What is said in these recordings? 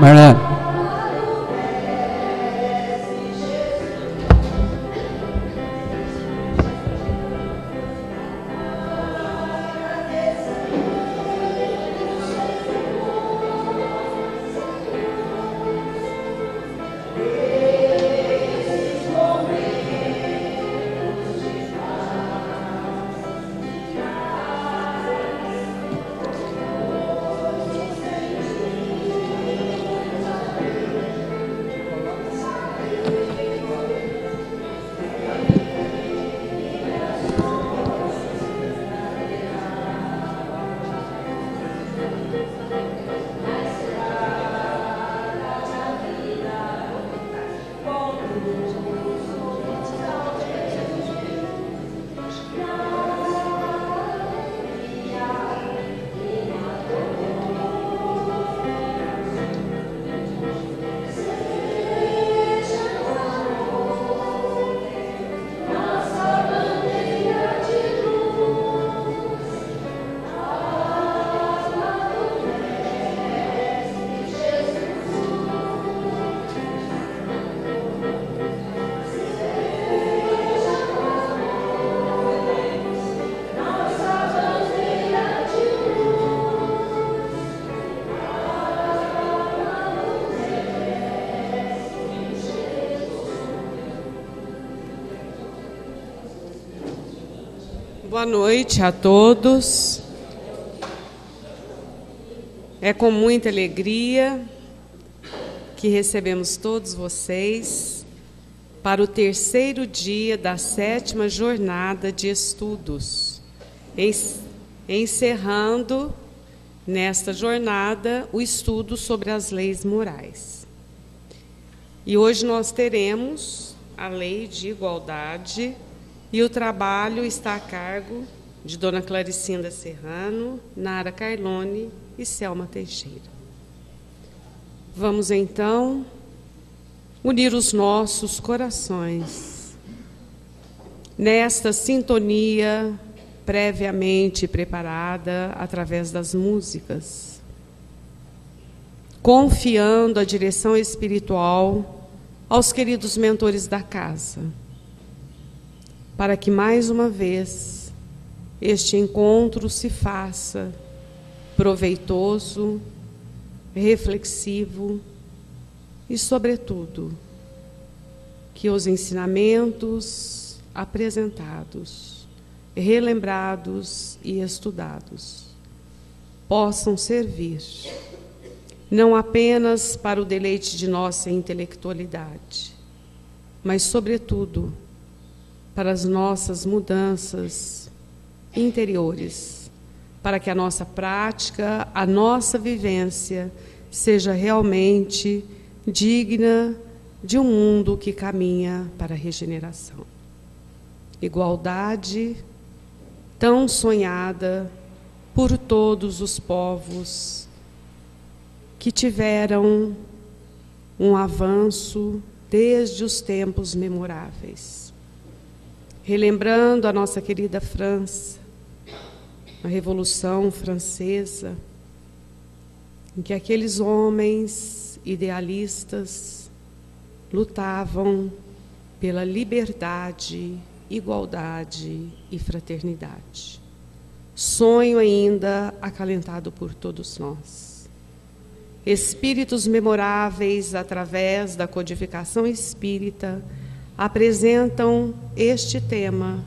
Marlene. Boa noite a todos. É com muita alegria que recebemos todos vocês para o terceiro dia da 7ª jornada de estudos, encerrando nesta jornada o estudo sobre as leis morais. E hoje nós teremos a lei de igualdade. E o trabalho está a cargo de Dona Claricinda Serrano, Nara Carlone e Selma Teixeira. Vamos, então, unir os nossos corações nesta sintonia previamente preparada através das músicas, confiando a direção espiritual aos queridos mentores da casa, para que, mais uma vez, este encontro se faça proveitoso, reflexivo e, sobretudo, que os ensinamentos apresentados, relembrados e estudados possam servir não apenas para o deleite de nossa intelectualidade, mas, sobretudo, para as nossas mudanças interiores, para que a nossa prática, a nossa vivência seja realmente digna de um mundo que caminha para a regeneração. igualdade tão sonhada por todos os povos que tiveram um avanço desde os tempos memoráveis. Relembrando a nossa querida França, a Revolução Francesa, em que aqueles homens idealistas lutavam pela liberdade, igualdade e fraternidade. Sonho ainda acalentado por todos nós. Espíritos memoráveis, através da codificação espírita, apresentam este tema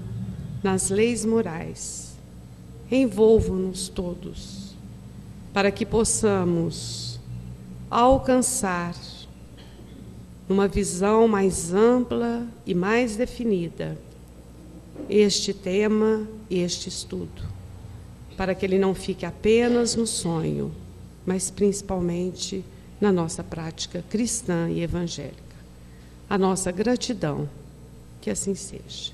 nas leis morais. Envolvam-nos todos, para que possamos alcançar, numa visão mais ampla e mais definida, este tema e este estudo, para que ele não fique apenas no sonho, mas principalmente na nossa prática cristã e evangélica. A nossa gratidão, que assim seja.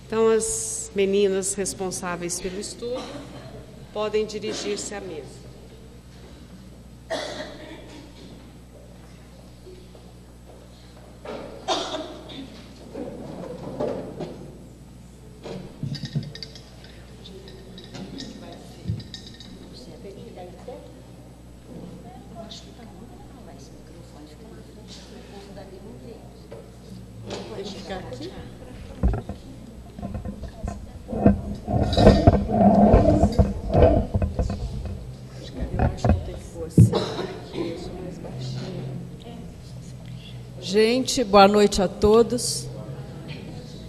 Então, as meninas responsáveis pelo estudo podem dirigir-se à mesa. Gente, boa noite a todos.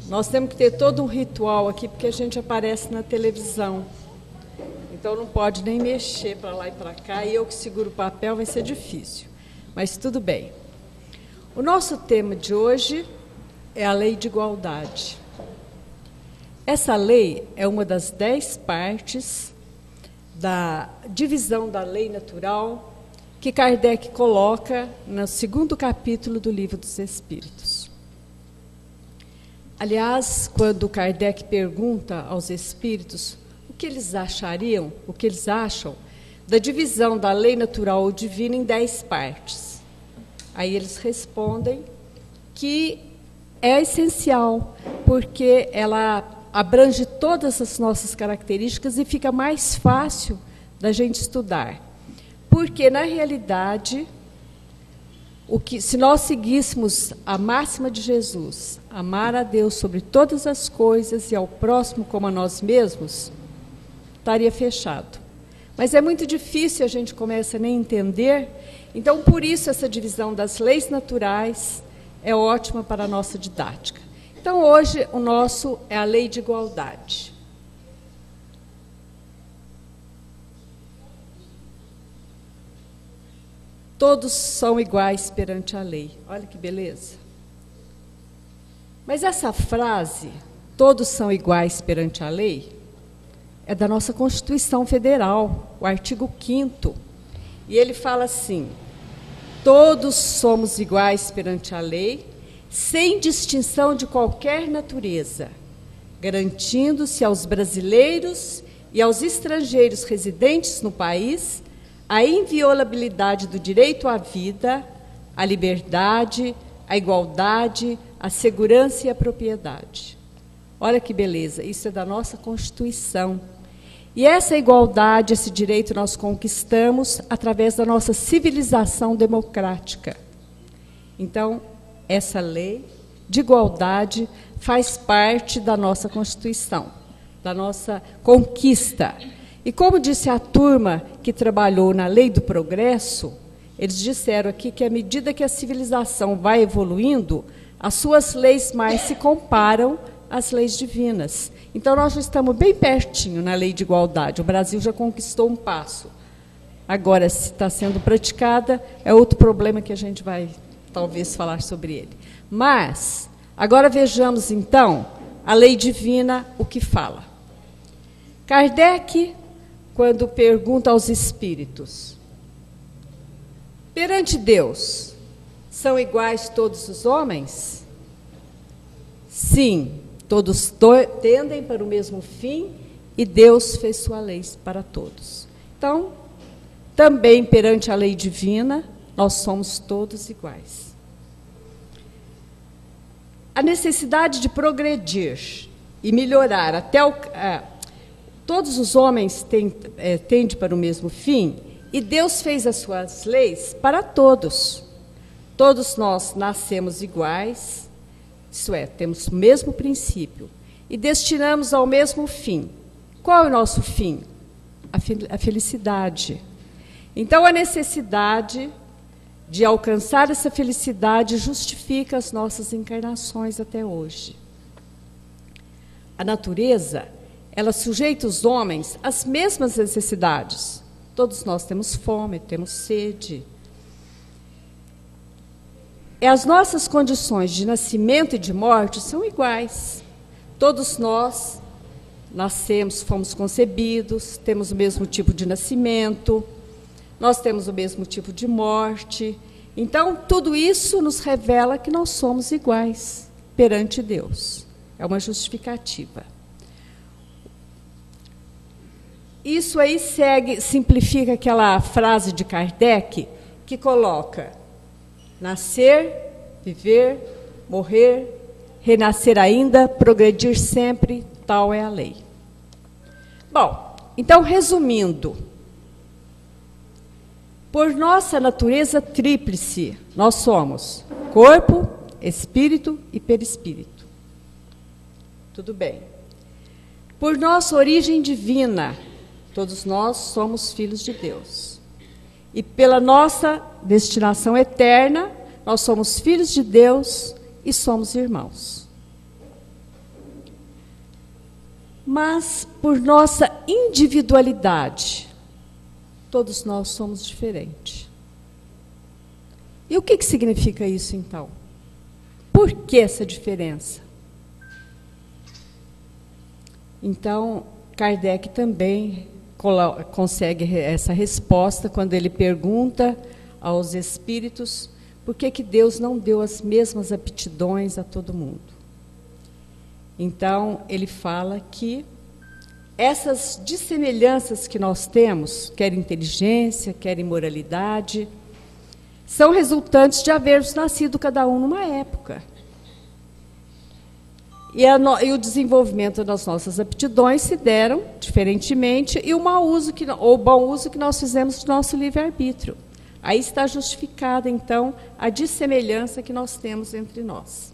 Nós temos que ter todo um ritual aqui, porque a gente aparece na televisão. Então não pode nem mexer para lá e para cá, e eu que seguro o papel vai ser difícil. Mas tudo bem. O nosso tema de hoje é a Lei de Igualdade. Essa lei é uma das 10 partes da divisão da lei natural que Kardec coloca no 2º capítulo do Livro dos Espíritos. Aliás, quando Kardec pergunta aos espíritos o que eles achariam, o que eles acham da divisão da lei natural ou divina em 10 partes, aí eles respondem que é essencial, porque ela abrange todas as nossas características e fica mais fácil da gente estudar. Porque, na realidade, se nós seguíssemos a máxima de Jesus, amar a Deus sobre todas as coisas e ao próximo como a nós mesmos, estaria fechado. Mas é muito difícil, a gente começa a nem entender. Então, por isso, essa divisão das leis naturais é ótima para a nossa didática. Então, hoje, o nosso é a Lei de Igualdade. Todos são iguais perante a lei. Olha que beleza. Mas essa frase, todos são iguais perante a lei, é da nossa Constituição Federal, o artigo 5º. E ele fala assim: todos somos iguais perante a lei, sem distinção de qualquer natureza, garantindo-se aos brasileiros e aos estrangeiros residentes no país a inviolabilidade do direito à vida, à liberdade, à igualdade, à segurança e à propriedade. Olha que beleza, isso é da nossa Constituição. E essa igualdade, esse direito nós conquistamos através da nossa civilização democrática. Então, essa lei de igualdade faz parte da nossa Constituição, da nossa conquista. E como disse a turma que trabalhou na Lei do Progresso, eles disseram aqui que à medida que a civilização vai evoluindo, as suas leis mais se comparam às leis divinas. Então, nós já estamos bem pertinho na Lei de Igualdade. O Brasil já conquistou um passo. Agora, se está sendo praticada, é outro problema que a gente vai, talvez, falar sobre ele. Mas, agora vejamos, então, a lei divina, o que fala. Kardec, quando pergunta aos espíritos, perante Deus, são iguais todos os homens? Sim, Todos tendem para o mesmo fim e Deus fez sua lei para todos. Então, também perante a lei divina, nós somos todos iguais. A necessidade de progredir e melhorar até todos os homens tendem para o mesmo fim, e Deus fez as suas leis para todos. Todos nós nascemos iguais, isso é, temos o mesmo princípio, e destinamos ao mesmo fim. Qual é o nosso fim? A felicidade. Então, a necessidade de alcançar essa felicidade justifica as nossas encarnações até hoje. A natureza, ela sujeita os homens às mesmas necessidades. Todos nós temos fome, temos sede. E as nossas condições de nascimento e de morte são iguais. Todos nós nascemos, fomos concebidos, temos o mesmo tipo de nascimento, nós temos o mesmo tipo de morte. Então, tudo isso nos revela que nós somos iguais perante Deus. É uma justificativa. Isso aí simplifica aquela frase de Kardec, que coloca: nascer, viver, morrer, renascer ainda, progredir sempre, tal é a lei. Bom, então, resumindo, por nossa natureza tríplice, nós somos corpo, espírito e perispírito. Tudo bem. Por nossa origem divina, todos nós somos filhos de Deus. E pela nossa destinação eterna, nós somos filhos de Deus e somos irmãos. Mas por nossa individualidade, todos nós somos diferentes. E o que significa isso, então? Por que essa diferença? Então, Kardec também consegue essa resposta quando ele pergunta aos espíritos por que Deus não deu as mesmas aptidões a todo mundo. Então, ele fala que essas dissemelhanças que nós temos, quer inteligência, quer imoralidade, são resultantes de havermos nascido cada um numa época. E o desenvolvimento das nossas aptidões se deram diferentemente, e o mau uso ou o bom uso que nós fizemos do nosso livre-arbítrio. Aí está justificada, então, a dissemelhança que nós temos entre nós.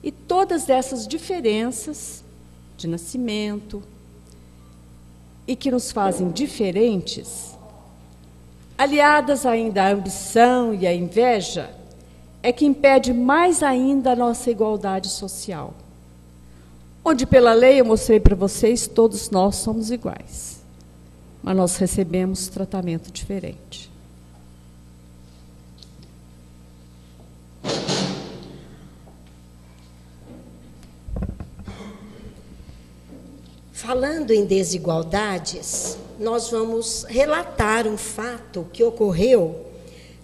E todas essas diferenças de nascimento e que nos fazem diferentes, aliadas ainda à ambição e à inveja, é que impede mais ainda a nossa igualdade social. Onde, pela lei, eu mostrei para vocês, todos nós somos iguais, mas nós recebemos tratamento diferente. Falando em desigualdades, nós vamos relatar um fato que ocorreu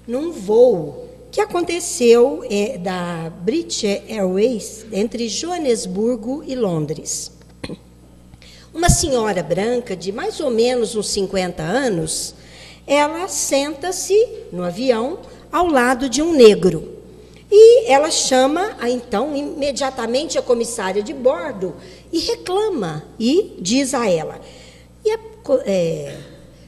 num voo que aconteceu da British Airways entre Joanesburgo e Londres. Uma senhora branca de mais ou menos uns 50 anos, ela senta-se no avião ao lado de um negro. E ela chama, então, imediatamente a comissária de bordo e reclama, e diz a ela: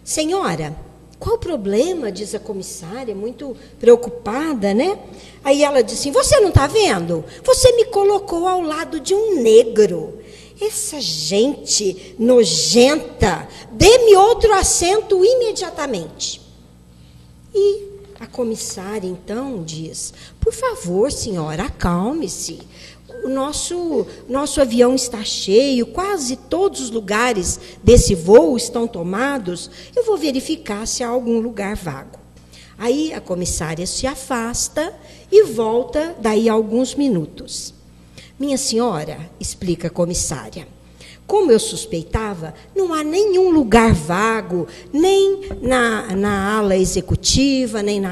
senhora, qual o problema? Diz a comissária, muito preocupada, né? Aí ela diz assim: você não está vendo? Você me colocou ao lado de um negro. Essa gente nojenta, dê-me outro assento imediatamente. E a comissária, então, diz: por favor, senhora, acalme-se. O nosso avião está cheio, quase todos os lugares desse voo estão tomados. Eu vou verificar se há algum lugar vago. Aí a comissária se afasta e volta daí a alguns minutos. Minha senhora, explica a comissária, como eu suspeitava, não há nenhum lugar vago, nem na ala executiva, nem na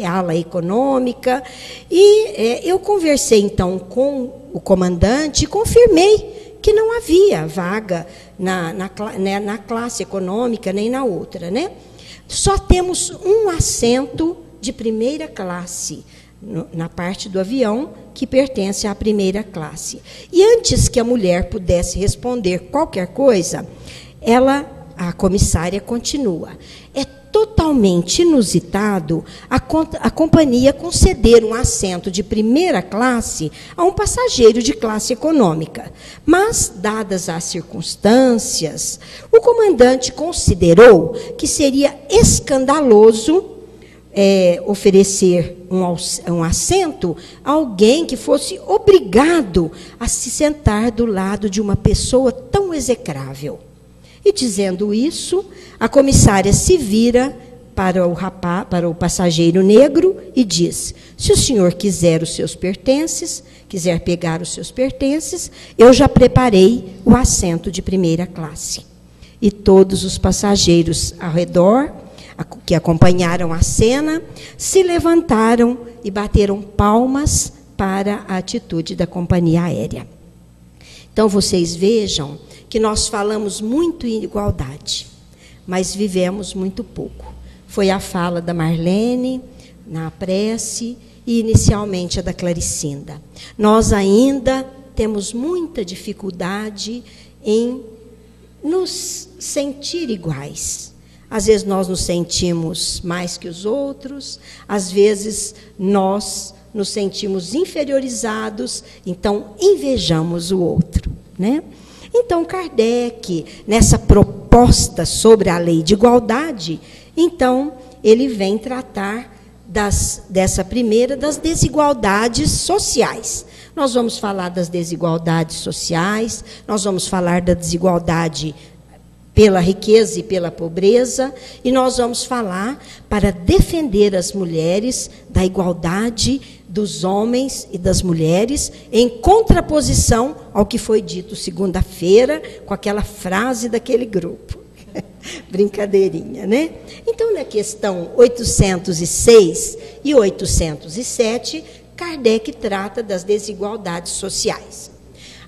ala econômica. E eu conversei, então, com o comandante e confirmei que não havia vaga na classe econômica nem na outra, né? Só temos um assento de primeira classe na parte do avião que pertence à primeira classe. E antes que a mulher pudesse responder qualquer coisa, a comissária continua. É totalmente inusitado a companhia conceder um assento de primeira classe a um passageiro de classe econômica. Mas, dadas as circunstâncias, o comandante considerou que seria escandaloso oferecer um assento a alguém que fosse obrigado a se sentar do lado de uma pessoa tão execrável. E, dizendo isso, a comissária se vira para o passageiro negro e diz: se o senhor quiser os seus pertences, quiser pegar os seus pertences, eu já preparei o assento de primeira classe. E todos os passageiros ao redor, que acompanharam a cena, se levantaram e bateram palmas para a atitude da companhia aérea. Então, vocês vejam que nós falamos muito em igualdade, mas vivemos muito pouco. Foi a fala da Marlene, na prece, e inicialmente a da Claricinda. Nós ainda temos muita dificuldade em nos sentir iguais. Às vezes nós nos sentimos mais que os outros, às vezes nós nos sentimos inferiorizados, então invejamos o outro, né? Então, Kardec, nessa proposta sobre a lei de igualdade, então, ele vem tratar dessa primeira, das desigualdades sociais. Nós vamos falar das desigualdades sociais, nós vamos falar da desigualdade pela riqueza e pela pobreza, e nós vamos falar para defender as mulheres da igualdade dos homens e das mulheres, em contraposição ao que foi dito segunda-feira, com aquela frase daquele grupo. Brincadeirinha, né? Então, na questão 806 e 807, Kardec trata das desigualdades sociais.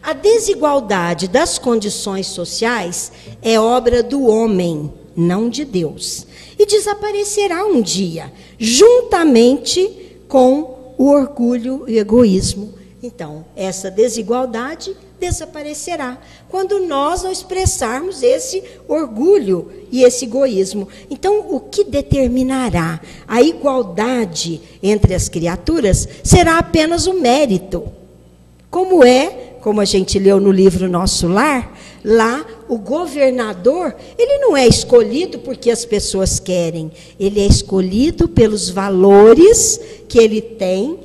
A desigualdade das condições sociais é obra do homem, não de Deus, e desaparecerá um dia, juntamente com o orgulho e o egoísmo. Então, essa desigualdade desaparecerá quando nós não expressarmos esse orgulho e esse egoísmo. Então, o que determinará a igualdade entre as criaturas será apenas o mérito. Como a gente leu no livro Nosso Lar, lá o governador, ele não é escolhido porque as pessoas querem, ele é escolhido pelos valores que ele tem,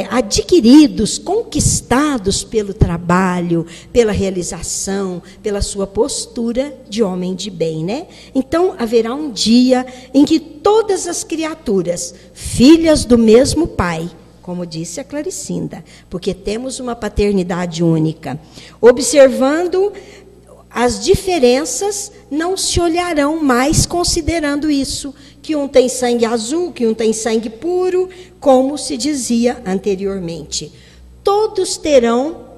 adquiridos, conquistados pelo trabalho, pela realização, pela sua postura de homem de bem, né? Então, haverá um dia em que todas as criaturas, filhas do mesmo Pai, como disse a Claricinda, porque temos uma paternidade única, observando as diferenças, não se olharão mais considerando isso, que um tem sangue azul, que um tem sangue puro, como se dizia anteriormente. Todos terão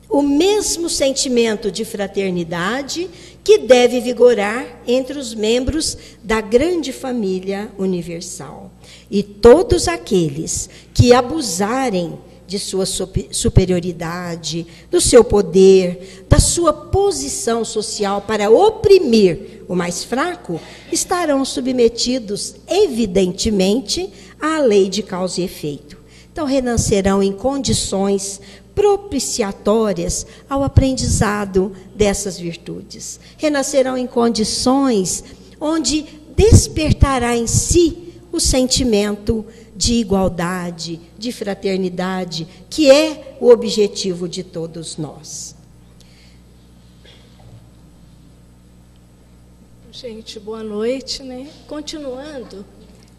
o mesmo sentimento de fraternidade que deve vigorar entre os membros da grande família universal. E todos aqueles que abusarem de sua superioridade, do seu poder, da sua posição social para oprimir o mais fraco, estarão submetidos, evidentemente, à lei de causa e efeito. Então, renascerão em condições propiciatórias ao aprendizado dessas virtudes. Renascerão em condições onde despertará em si o sentimento de igualdade, de fraternidade, que é o objetivo de todos nós. Gente, boa noite, né? Continuando,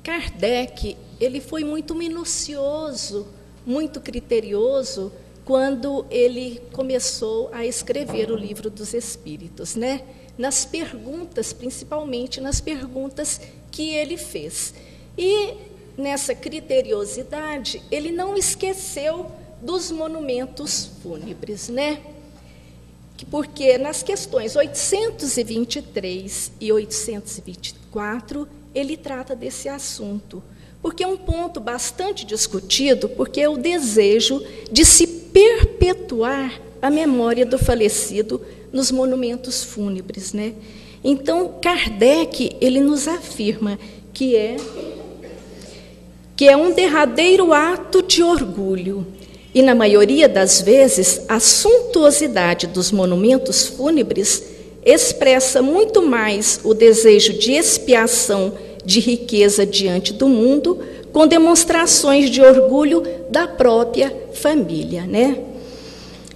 Kardec, ele foi muito minucioso, muito criterioso, quando ele começou a escrever o Livro dos Espíritos, né? Nas perguntas, principalmente nas perguntas que ele fez. E nessa criteriosidade, ele não esqueceu dos monumentos fúnebres, né? Porque nas questões 823 e 824, ele trata desse assunto. Porque é um ponto bastante discutido, porque é o desejo de se perpetuar a memória do falecido nos monumentos fúnebres, né? Então, Kardec, ele nos afirma que é um derradeiro ato de orgulho. E, na maioria das vezes, a suntuosidade dos monumentos fúnebres expressa muito mais o desejo de expiação de riqueza diante do mundo, com demonstrações de orgulho da própria família, né?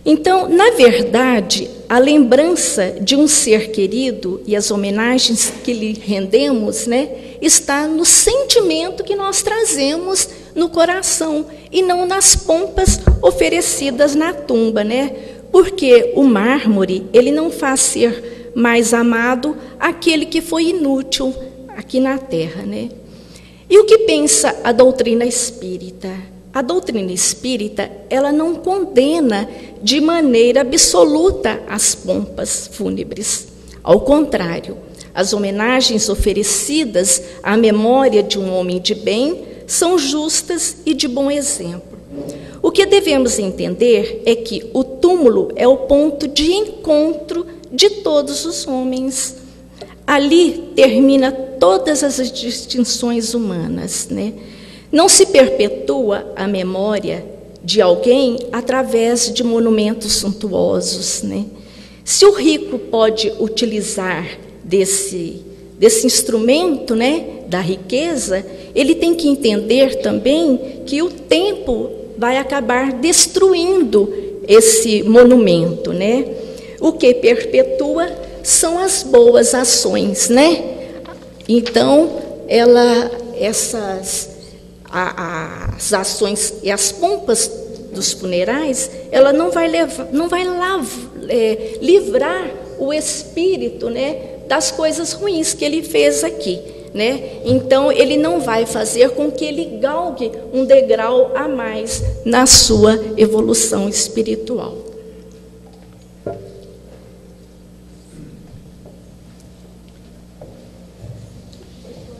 Então, na verdade, a lembrança de um ser querido e as homenagens que lhe rendemos, né, está no sentimento que nós trazemos no coração e não nas pompas oferecidas na tumba, né? Porque o mármore, ele não faz ser mais amado aquele que foi inútil aqui na terra, né? E o que pensa a doutrina espírita? A doutrina espírita, ela não condena de maneira absoluta as pompas fúnebres. Ao contrário, as homenagens oferecidas à memória de um homem de bem são justas e de bom exemplo. O que devemos entender é que o túmulo é o ponto de encontro de todos os homens. Ali termina todas as distinções humanas, né? Não se perpetua a memória de alguém através de monumentos suntuosos, né? Se o rico pode utilizar desse instrumento, né, da riqueza, ele tem que entender também que o tempo vai acabar destruindo esse monumento, né? O que perpetua são as boas ações, né? Então, as ações e as pompas dos funerais, ela não vai livrar o espírito, né, das coisas ruins que ele fez aqui, né? Então, ele não vai fazer com que ele galgue um degrau a mais na sua evolução espiritual.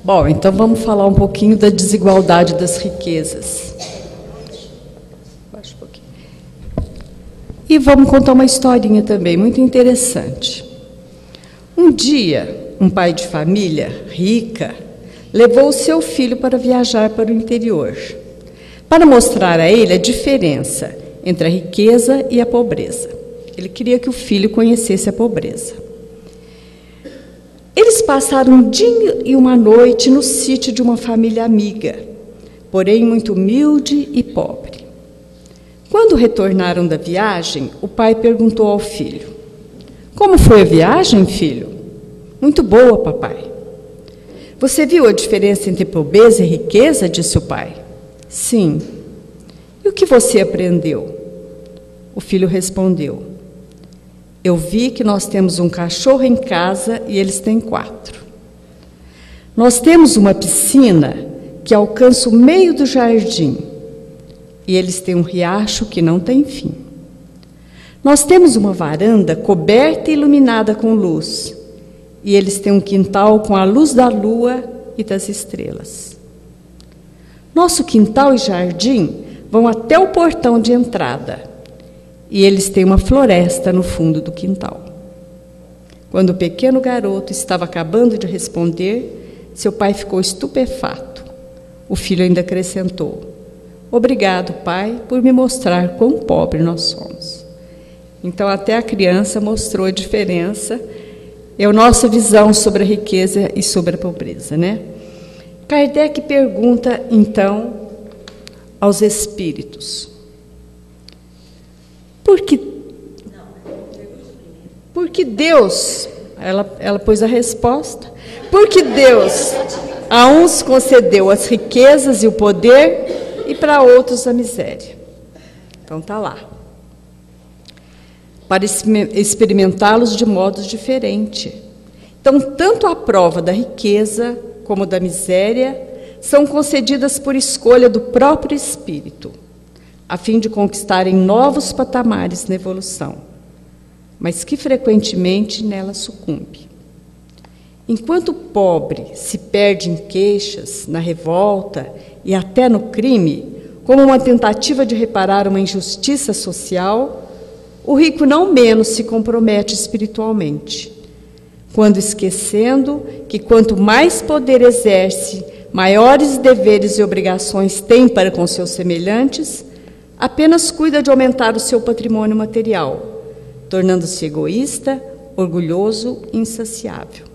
Bom, então vamos falar um pouquinho da desigualdade das riquezas. E vamos contar uma historinha também, muito interessante. Um dia, um pai de família rica levou o seu filho para viajar para o interior, para mostrar a ele a diferença entre a riqueza e a pobreza. Ele queria que o filho conhecesse a pobreza. Eles passaram um dia e uma noite no sítio de uma família amiga, porém muito humilde e pobre. Quando retornaram da viagem, o pai perguntou ao filho: "Como foi a viagem, filho?" "Muito boa, papai." "Você viu a diferença entre pobreza e riqueza?" disse o pai. "Sim." "E o que você aprendeu?" O filho respondeu: "Eu vi que nós temos um cachorro em casa e eles têm 4. Nós temos uma piscina que alcança o meio do jardim e eles têm um riacho que não tem fim. Nós temos uma varanda coberta e iluminada com luz e eles têm um quintal com a luz da lua e das estrelas. Nosso quintal e jardim vão até o portão de entrada e eles têm uma floresta no fundo do quintal." Quando o pequeno garoto estava acabando de responder, seu pai ficou estupefato. O filho ainda acrescentou: "Obrigado, pai, por me mostrar quão pobre nós somos." Então, até a criança mostrou a diferença, é a nossa visão sobre a riqueza e sobre a pobreza, né? Kardec pergunta, então, aos espíritos: Porque Deus, ela pôs a resposta, porque Deus a uns concedeu as riquezas e o poder e para outros a miséria. Então está lá. Para experimentá-los de modos diferentes. Então, tanto a prova da riqueza como da miséria são concedidas por escolha do próprio espírito. a fim de conquistarem novos patamares na evolução, mas que frequentemente nela sucumbe. Enquanto o pobre se perde em queixas, na revolta e até no crime, como uma tentativa de reparar uma injustiça social, o rico não menos se compromete espiritualmente, quando esquecendo que quanto mais poder exerce, maiores deveres e obrigações tem para com seus semelhantes, apenas cuida de aumentar o seu patrimônio material, tornando-se egoísta, orgulhoso e insaciável.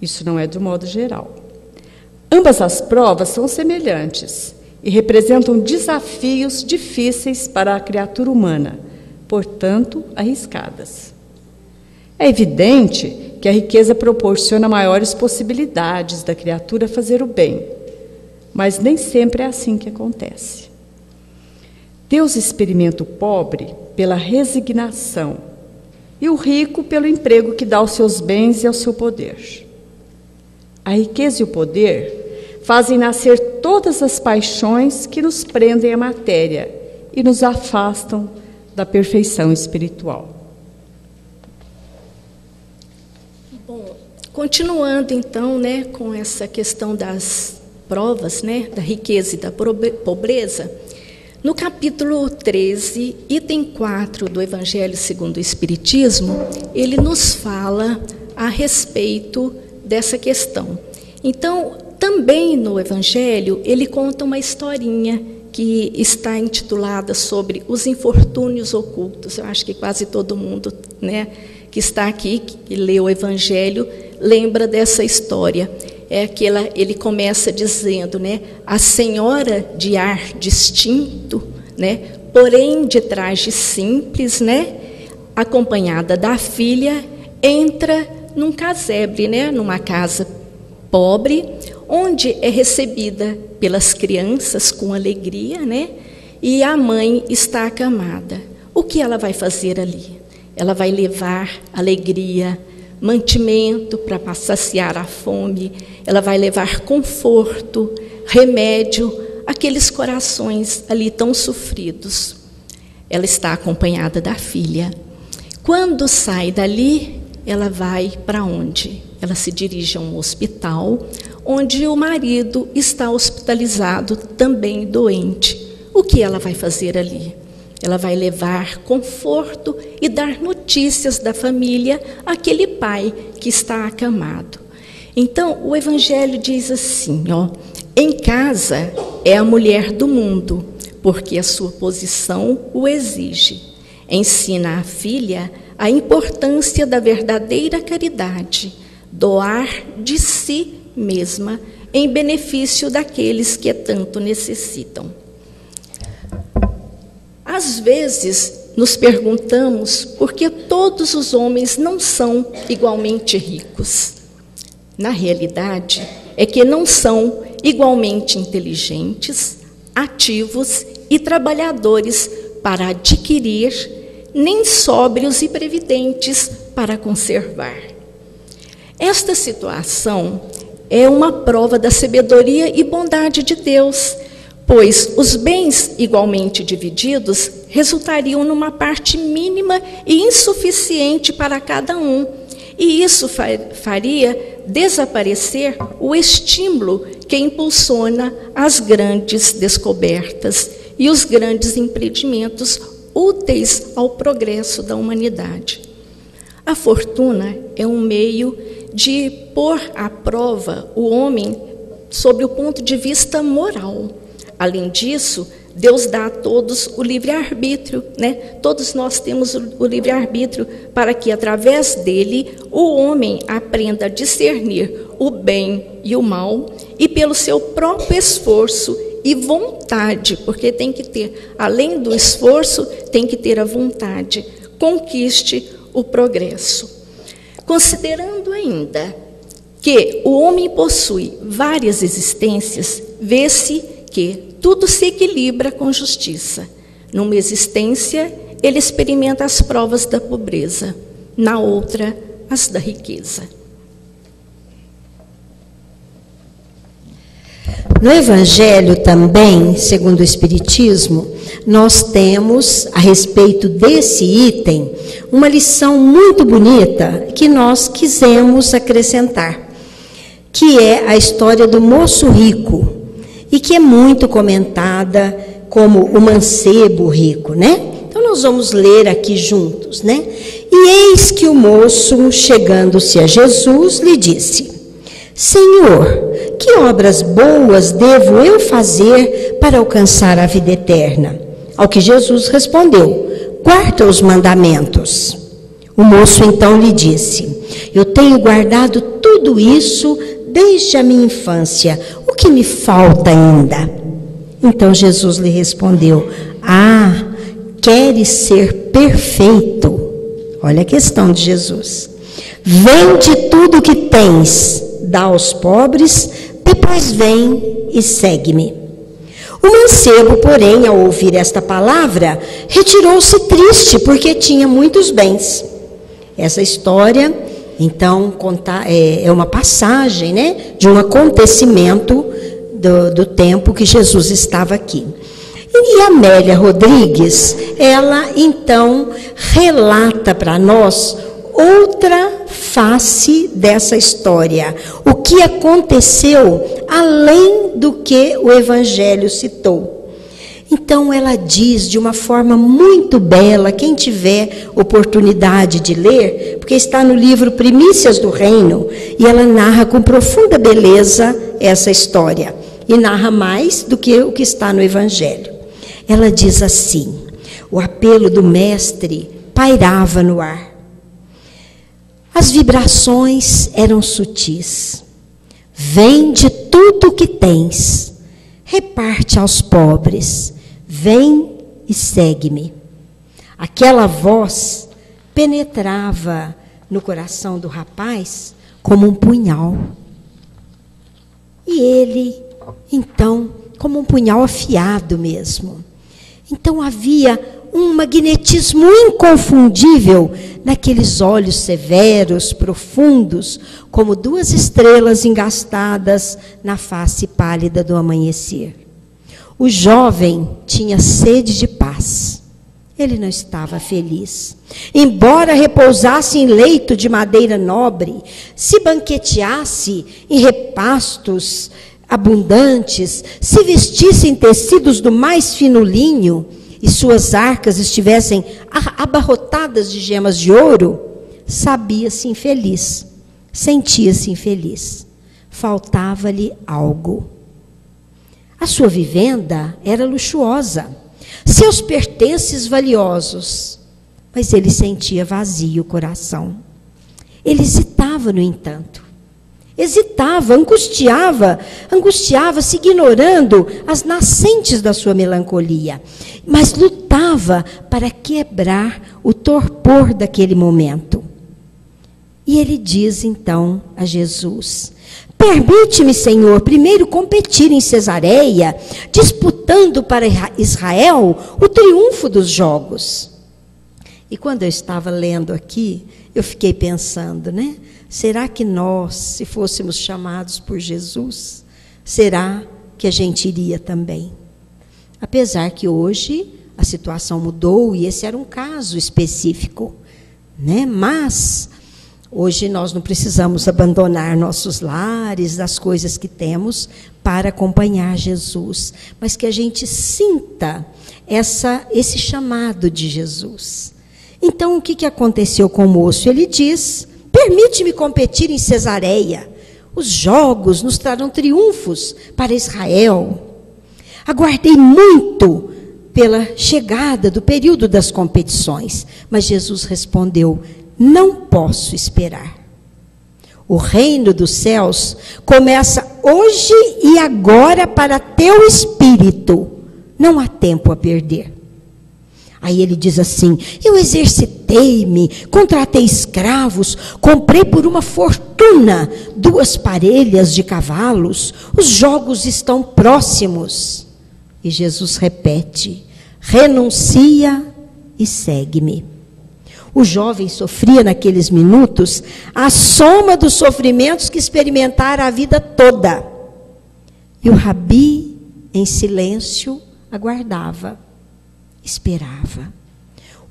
Isso não é de modo geral. Ambas as provas são semelhantes e representam desafios difíceis para a criatura humana, portanto, arriscadas. É evidente que a riqueza proporciona maiores possibilidades da criatura fazer o bem, mas nem sempre é assim que acontece. Deus experimenta o pobre pela resignação e o rico pelo emprego que dá aos seus bens e ao seu poder. A riqueza e o poder fazem nascer todas as paixões que nos prendem à matéria e nos afastam da perfeição espiritual. Bom, continuando então, com essa questão das provas, da riqueza e da pobreza, no capítulo 13, item 4 do Evangelho segundo o Espiritismo, ele nos fala a respeito dessa questão. Então, também no Evangelho, ele conta uma historinha que está intitulada sobre os infortúnios ocultos. Eu acho que quase todo mundo, que está aqui, que lê o Evangelho, lembra dessa história. Ele começa dizendo, a senhora de ar distinto, porém de traje simples, acompanhada da filha, entra num casebre, numa casa pobre, onde é recebida pelas crianças com alegria, e a mãe está acamada. O que ela vai fazer ali? Ela vai levar alegria, mantimento para saciar a fome, ela vai levar conforto, remédio àqueles corações ali tão sofridos. Ela está acompanhada da filha. Quando sai dali, ela vai para onde? Ela se dirige a um hospital, onde o marido está hospitalizado, também doente. O que ela vai fazer ali? Ela vai levar conforto e dar notícias da família àquele pai que está acamado. Então, o Evangelho diz assim, em casa é a mulher do mundo, porque a sua posição o exige. Ensina à filha a importância da verdadeira caridade, doar de si mesma em benefício daqueles que tanto necessitam. Às vezes, nos perguntamos por que todos os homens não são igualmente ricos. Na realidade, é que não são igualmente inteligentes, ativos e trabalhadores para adquirir, nem sóbrios e previdentes para conservar. Esta situação é uma prova da sabedoria e bondade de Deus, pois os bens igualmente divididos resultariam numa parte mínima e insuficiente para cada um, e isso faria desaparecer o estímulo que impulsiona as grandes descobertas e os grandes empreendimentos úteis ao progresso da humanidade. A fortuna é um meio de pôr à prova o homem sob o ponto de vista moral. Além disso, Deus dá a todos o livre-arbítrio, Todos nós temos o livre-arbítrio para que, através dele, o homem aprenda a discernir o bem e o mal e, pelo seu próprio esforço e vontade, porque tem que ter, além do esforço, tem que ter a vontade, conquiste o progresso. Considerando ainda que o homem possui várias existências, vê-se que tudo se equilibra com justiça. Numa existência, ele experimenta as provas da pobreza, na outra, as da riqueza. No Evangelho também, segundo o Espiritismo, nós temos, a respeito desse item, uma lição muito bonita que nós quisemos acrescentar, que é a história do moço rico, e que é muito comentada como o mancebo rico, né? Então nós vamos ler aqui juntos, né? E eis que o moço, chegando-se a Jesus, lhe disse: Senhor, que obras boas devo eu fazer para alcançar a vida eterna? Ao que Jesus respondeu: guarda os mandamentos. O moço então lhe disse: eu tenho guardado tudo isso desde a minha infância. O que me falta ainda? Então Jesus lhe respondeu: queres ser perfeito? Olha a questão de Jesus. Vende tudo o que tens, dá aos pobres, depois vem e segue-me. O mancebo, porém, ao ouvir esta palavra, retirou-se triste, porque tinha muitos bens. Essa história, então, é uma passagem, né, de um acontecimento do tempo que Jesus estava aqui. E Amélia Rodrigues, ela, então, relata para nós outra face dessa história. O que aconteceu além do que o Evangelho citou. Então ela diz de uma forma muito bela, quem tiver oportunidade de ler, porque está no livro Primícias do Reino, e ela narra com profunda beleza essa história, e narra mais do que o que está no Evangelho. Ela diz assim: o apelo do mestre pairava no ar. As vibrações eram sutis. Vende tudo o que tens, reparte aos pobres, vem e segue-me. Aquela voz penetrava no coração do rapaz como um punhal. E ele, então, como um punhal afiado mesmo. Então havia um magnetismo inconfundível naqueles olhos severos, profundos, como duas estrelas engastadas na face pálida do amanhecer. O jovem tinha sede de paz. Ele não estava feliz. Embora repousasse em leito de madeira nobre, se banqueteasse em repastos abundantes, se vestisse em tecidos do mais fino linho, e suas arcas estivessem abarrotadas de gemas de ouro, sabia-se infeliz, sentia-se infeliz. Faltava-lhe algo. A sua vivenda era luxuosa, seus pertences valiosos, mas ele sentia vazio o coração. Ele hesitava, no entanto. Hesitava, angustiava-se, ignorando as nascentes da sua melancolia, mas lutava para quebrar o torpor daquele momento. E ele diz então a Jesus: permite-me, Senhor, primeiro competir em Cesareia, disputando para Israel o triunfo dos jogos. E quando eu estava lendo aqui, eu fiquei pensando, né? Será que nós, se fôssemos chamados por Jesus, será que a gente iria também? Apesar que hoje a situação mudou e esse era um caso específico, né? Mas hoje nós não precisamos abandonar nossos lares, as coisas que temos para acompanhar Jesus, mas que a gente sinta esse chamado de Jesus. Então, o que aconteceu com o moço? Ele diz: permite-me competir em Cesareia. Os jogos nos trarão triunfos para Israel. Aguardei muito pela chegada do período das competições, mas Jesus respondeu: não posso esperar. O reino dos céus começa hoje e agora para teu espírito. Não há tempo a perder. Aí ele diz assim: eu exercitei-me, contratei escravos, comprei por uma fortuna 2 parelhas de cavalos, os jogos estão próximos. E Jesus repete: renuncia e segue-me. O jovem sofria naqueles minutos a soma dos sofrimentos que experimentara a vida toda. E o rabi, em silêncio, aguardava. esperava.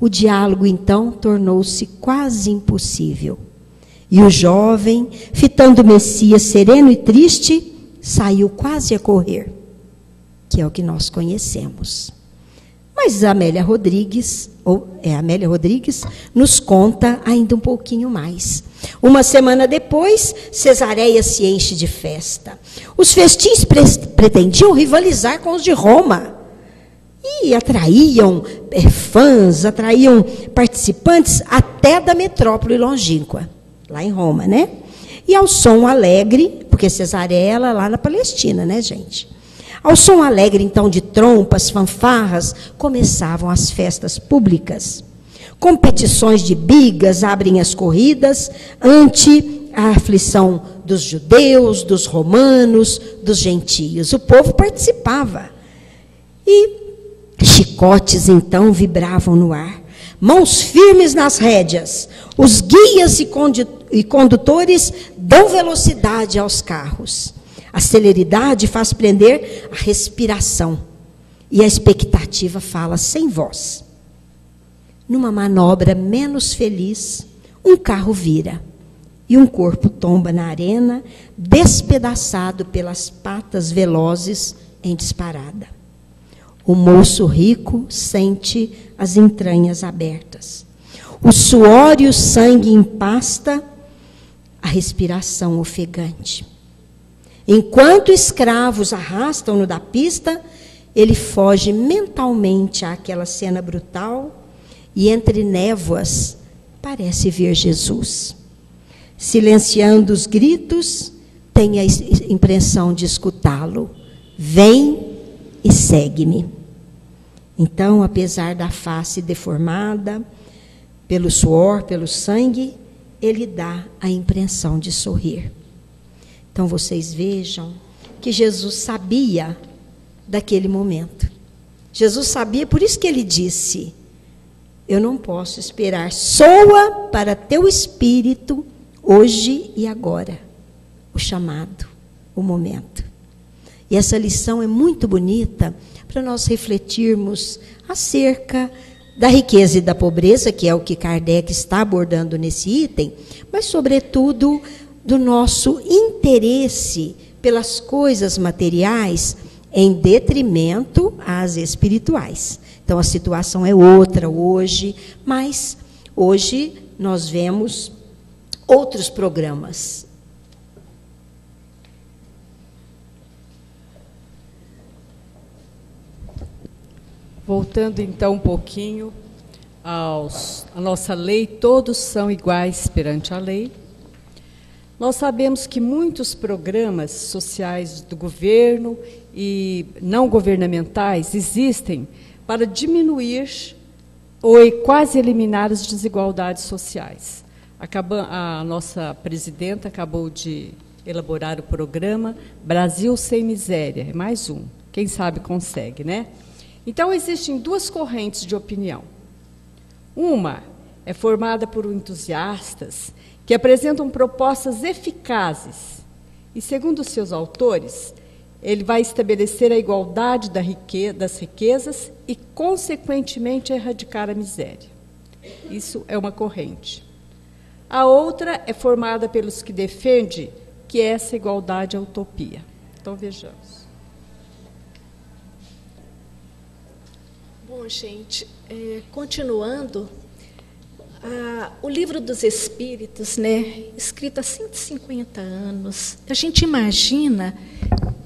O diálogo, então, tornou-se quase impossível. E o jovem, fitando o Messias sereno e triste, saiu quase a correr, que é o que nós conhecemos. Mas Amélia Rodrigues nos conta ainda um pouquinho mais. Uma semana depois, Cesareia se enche de festa. Os festins pretendiam rivalizar com os de Roma. E atraíam fãs, atraíam participantes até da metrópole longínqua, lá em Roma, né? E ao som alegre, porque Cesareia é lá na Palestina, né, gente? Ao som alegre, então, de trompas, fanfarras, começavam as festas públicas. Competições de bigas abrem as corridas ante a aflição dos judeus, dos romanos, dos gentios. O povo participava. E chicotes, então, vibravam no ar. Mãos firmes nas rédeas. Os guias e condutores dão velocidade aos carros. A celeridade faz prender a respiração. E a expectativa fala sem voz. Numa manobra menos feliz, um carro vira. E um corpo tomba na arena, despedaçado pelas patas velozes em disparada. O moço rico sente as entranhas abertas. O suor e o sangue empasta a respiração ofegante. Enquanto escravos arrastam-no da pista, ele foge mentalmente àquela cena brutal e entre névoas parece ver Jesus. Silenciando os gritos, tem a impressão de escutá-lo. Vem e segue-me. Então, apesar da face deformada, pelo suor, pelo sangue, ele dá a impressão de sorrir. Então, vocês vejam que Jesus sabia daquele momento. Jesus sabia, por isso que ele disse, eu não posso esperar, soa para teu espírito hoje e agora, o chamado, o momento. E essa lição é muito bonita para nós refletirmos acerca da riqueza e da pobreza, que é o que Kardec está abordando nesse item, mas, sobretudo, do nosso interesse pelas coisas materiais em detrimento às espirituais. Então, a situação é outra hoje, mas hoje nós vemos outros programas. Voltando então um pouquinho à nossa lei, todos são iguais perante a lei. Nós sabemos que muitos programas sociais do governo e não governamentais existem para diminuir ou quase eliminar as desigualdades sociais. A nossa presidenta acabou de elaborar o programa Brasil Sem Miséria, é mais um, quem sabe consegue, né? Então, existem duas correntes de opinião. Uma é formada por entusiastas que apresentam propostas eficazes e, segundo seus autores, ele vai estabelecer a igualdade das riquezas e, consequentemente, erradicar a miséria. Isso é uma corrente. A outra é formada pelos que defendem que essa igualdade é utopia. Então, vejamos. Bom, gente, continuando, o Livro dos Espíritos, né, escrito há 150 anos, a gente imagina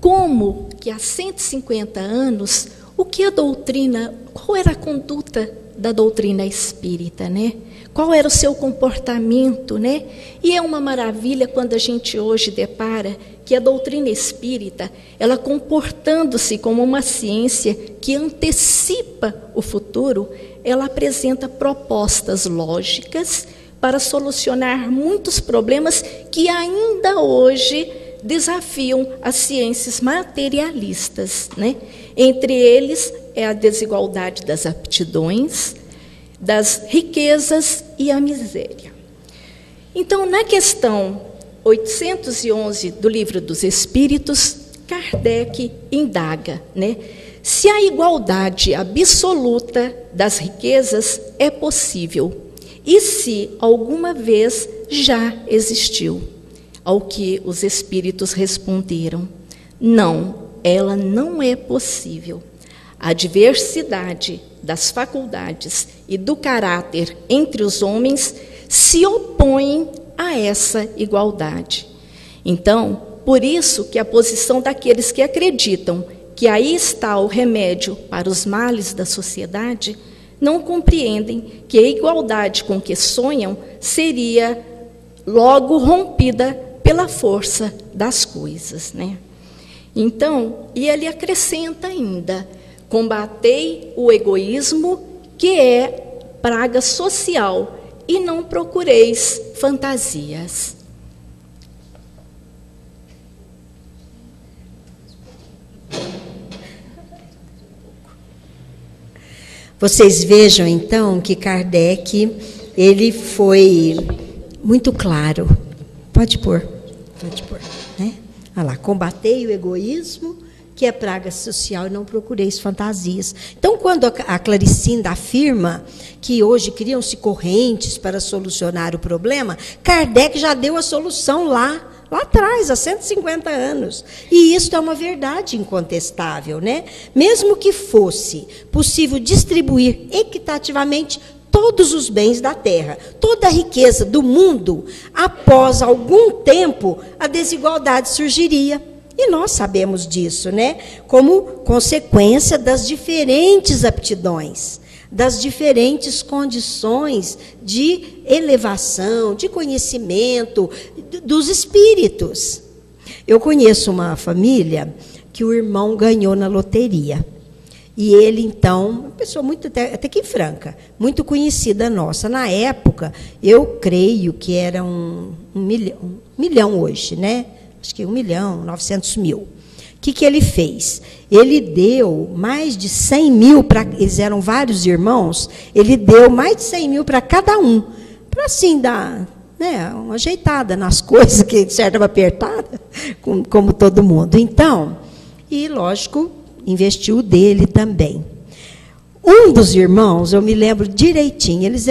como que há 150 anos, o que a doutrina, qual era a conduta da doutrina espírita, né? Qual era o seu comportamento, né? E é uma maravilha quando a gente hoje depara que a doutrina espírita, ela comportando-se como uma ciência que antecipa o futuro, ela apresenta propostas lógicas para solucionar muitos problemas que ainda hoje desafiam as ciências materialistas, né? Entre eles é a desigualdade das aptidões, das riquezas e a miséria. Então, na questão 811 do Livro dos Espíritos, Kardec indaga, né, Se a igualdade absoluta das riquezas é possível, e se alguma vez já existiu? Ao que os espíritos responderam: não, ela não é possível. A diversidade das faculdades e do caráter entre os homens se opõem a essa igualdade. Então, por isso que a posição daqueles que acreditam que aí está o remédio para os males da sociedade, não compreendem que a igualdade com que sonham seria logo rompida pela força das coisas, né? Então, e ele acrescenta ainda: combatei o egoísmo, que é praga social, e não procureis fantasias. Vocês vejam, então, que Kardec, ele foi muito claro. Pode pôr, né? Olha lá, combatei o egoísmo, que é praga social, e não procureis fantasias. Então, quando a Claricinda afirma que hoje criam-se correntes para solucionar o problema, Kardec já deu a solução lá atrás, há 150 anos. E isso é uma verdade incontestável, né? Mesmo que fosse possível distribuir equitativamente todos os bens da terra, toda a riqueza do mundo, após algum tempo, a desigualdade surgiria. E nós sabemos disso, né? Como consequência das diferentes aptidões, das diferentes condições de elevação, de conhecimento dos espíritos. Eu conheço uma família que o irmão ganhou na loteria. E ele, então, uma pessoa muito, até que franca, muito conhecida nossa. Na época, eu creio que era um milhão hoje, né? Acho que 1.900.000. O que ele fez? Ele deu mais de 100 mil, eles eram vários irmãos, ele deu mais de 100 mil para cada um, para assim dar, né, uma ajeitada nas coisas, que de certa forma apertada, como todo mundo. Então, e lógico, investiu dele também. Um dos irmãos, eu me lembro direitinho, eles